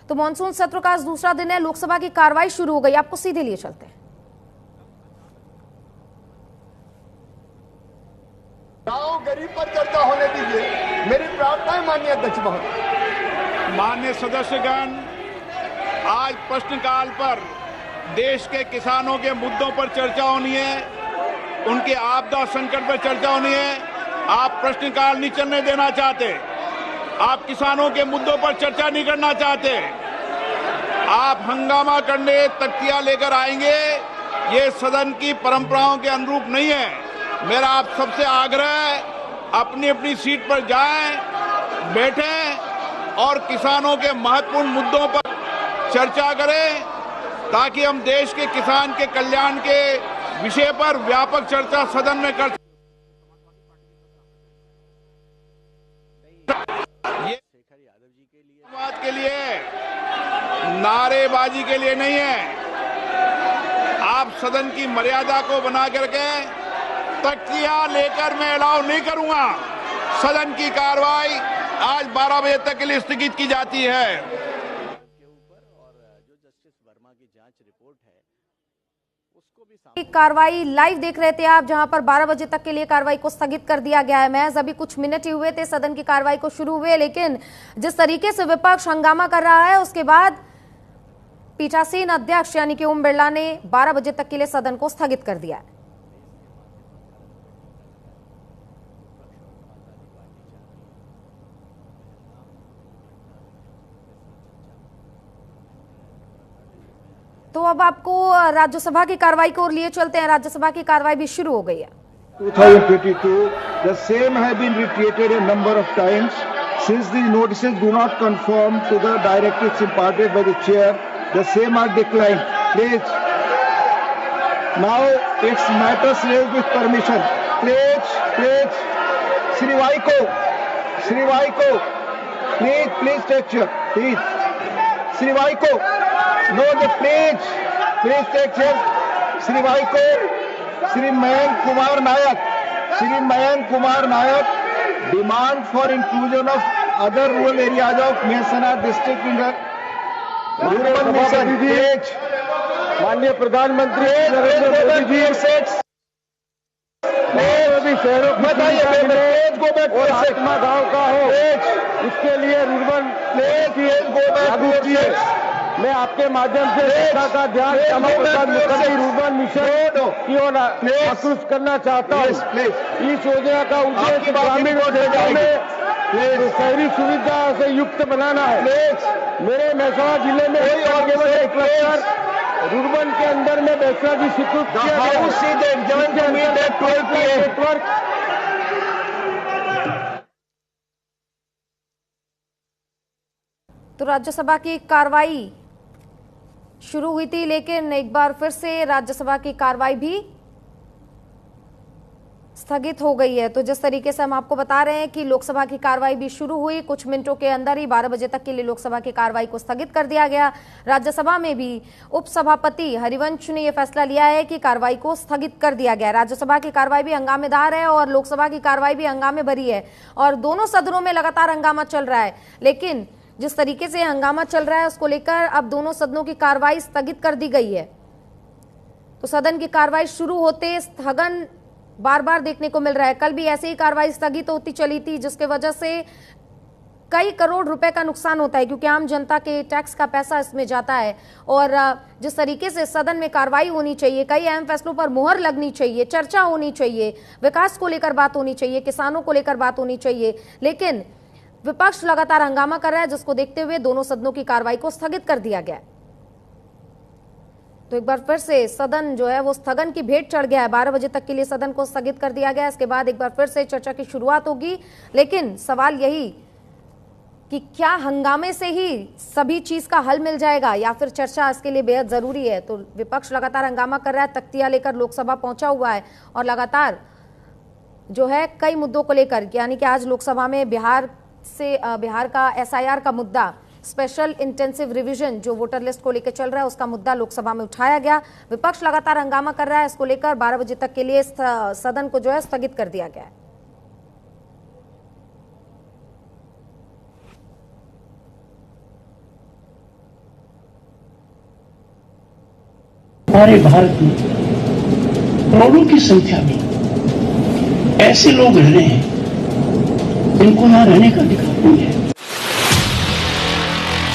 तो मॉनसून सत्र का आज दूसरा दिन है, लोकसभा की कार्रवाई शुरू हो गई। आपको सीधे लिए चलते हैं। गांव गरीब पर चर्चा होने दीजिए, मेरी प्रार्थना है माननीय अध्यक्ष महोदय। माननीय सदस्यगण, आज प्रश्नकाल पर देश के किसानों के मुद्दों पर चर्चा होनी है, उनके आपदा संकट पर चर्चा होनी है। आप प्रश्नकाल नहीं चलने देना चाहते, आप किसानों के मुद्दों पर चर्चा नहीं करना चाहते, आप हंगामा करने तख्तियां लेकर आएंगे, ये सदन की परंपराओं के अनुरूप नहीं है। मेरा आप सबसे आग्रह है, अपनी अपनी सीट पर जाएं, बैठें और किसानों के महत्वपूर्ण मुद्दों पर चर्चा करें, ताकि हम देश के किसान के कल्याण के विषय पर व्यापक चर्चा सदन में कर ये बात के लिए, नारेबाजी के लिए नहीं है। आप सदन की मर्यादा को बना करके तख्तियां लेकर मैं अलाउ नहीं करूंगा। सदन की कार्रवाई आज 12 बजे तक के लिए स्थगित की जाती है। कार्रवाई लाइव देख रहे थे आप, जहां पर 12 बजे तक के लिए कार्रवाई को स्थगित कर दिया गया है। महज अभी कुछ मिनट ही हुए थे सदन की कार्रवाई को शुरू हुए, लेकिन जिस तरीके से विपक्ष हंगामा कर रहा है, उसके बाद पीठासीन अध्यक्ष यानी कि ओम बिरला ने 12 बजे तक के लिए सदन को स्थगित कर दिया है। तो अब आपको राज्यसभा की कार्रवाई की ओर लिए चलते हैं। राज्यसभा की कार्रवाई भी शुरू हो गई है। 2022, the same have been reiterated a number of times. Since these notices do not conform to the directives imparted by the chair, the same are declined. Please. Now it's matters raised with permission. Please. Shri Vaiko, please take chair. Please. Shri Vaiko. No, please take chair. Shri Vaiko, Shri Mayank Kumar Nayak, demand for inclusion of other rural areas of Mehsana district in the urban mission. माननीय प्रधानमंत्री नरेंद्र मोदी जी शहरों और आत्मा गांव का हो, इसके लिए रूरबन मैं आपके माध्यम से जनता का ध्यान श्यामा प्रसाद मुखर्जी रूरबन मिशन की ओर आकृष्ट करना चाहता हूँ। इस योजना का उद्देश्य ग्रामीण क्षेत्रों में शहरी सुविधा से युक्त बनाना है। मेरे मेहसाणा जिले में केवल एक क्लस्टर रूरबन के अंदर में बैसरा जी स्वीकृत किया नेटवर्क। तो राज्यसभा की कार्रवाई शुरू हुई थी, लेकिन एक बार फिर से राज्यसभा की कार्रवाई भी स्थगित हो गई है। तो जिस तरीके से हम आपको बता रहे हैं कि लोकसभा की कार्रवाई भी शुरू हुई, कुछ मिनटों के अंदर ही 12 बजे तक के लिए लोकसभा की कार्रवाई को स्थगित कर दिया गया। राज्यसभा में भी उपसभापति हरिवंश ने यह फैसला लिया है कि कार्रवाई को स्थगित कर दिया गया। राज्यसभा की कार्रवाई भी हंगामेदार है और लोकसभा की कार्रवाई भी हंगामे भरी है और दोनों सदनों में लगातार हंगामा चल रहा है। लेकिन जिस तरीके से हंगामा चल रहा है, उसको लेकर अब दोनों सदनों की कार्रवाई स्थगित कर दी गई है। तो सदन की कार्रवाई शुरू होते स्थगन बार बार देखने को मिल रहा है। कल भी ऐसे ही कार्रवाई स्थगित होती चली थी, जिसके वजह से कई करोड़ रुपए का नुकसान होता है, क्योंकि आम जनता के टैक्स का पैसा इसमें जाता है। और जिस तरीके से सदन में कार्रवाई होनी चाहिए, कई अहम फैसलों पर मुहर लगनी चाहिए, चर्चा होनी चाहिए, विकास को लेकर बात होनी चाहिए, किसानों को लेकर बात होनी चाहिए, लेकिन विपक्ष लगातार हंगामा कर रहा है, जिसको देखते हुए दोनों सदनों की कार्रवाई को स्थगित कर दिया गया। तो एक बार फिर से सदन जो है वो स्थगन की भेंट चढ़ गया है। 12 बजे तक के लिए सदन को स्थगित कर दिया गया। इसके बाद एक बार फिर से चर्चा की शुरुआत होगी, लेकिन सवाल यही कि क्या हंगामे से ही सभी चीज का हल मिल जाएगा या फिर चर्चा इसके लिए बेहद जरूरी है। तो विपक्ष लगातार हंगामा कर रहा है, तख्तियां लेकर लोकसभा पहुंचा हुआ है और लगातार जो है कई मुद्दों को लेकर, यानी कि आज लोकसभा में बिहार का SIR का मुद्दा, स्पेशल इंटेंसिव रिवीजन जो वोटर लिस्ट को लेकर चल रहा है, उसका मुद्दा लोकसभा में उठाया गया। विपक्ष लगातार हंगामा कर रहा है, इसको लेकर 12 बजे तक के लिए सदन को जो है स्थगित कर दिया गया है। हमारे भारत में करोड़ों की संख्या में ऐसे लोग रह रहे हैं जिनको यहाँ रहने का अधिकार नहीं है।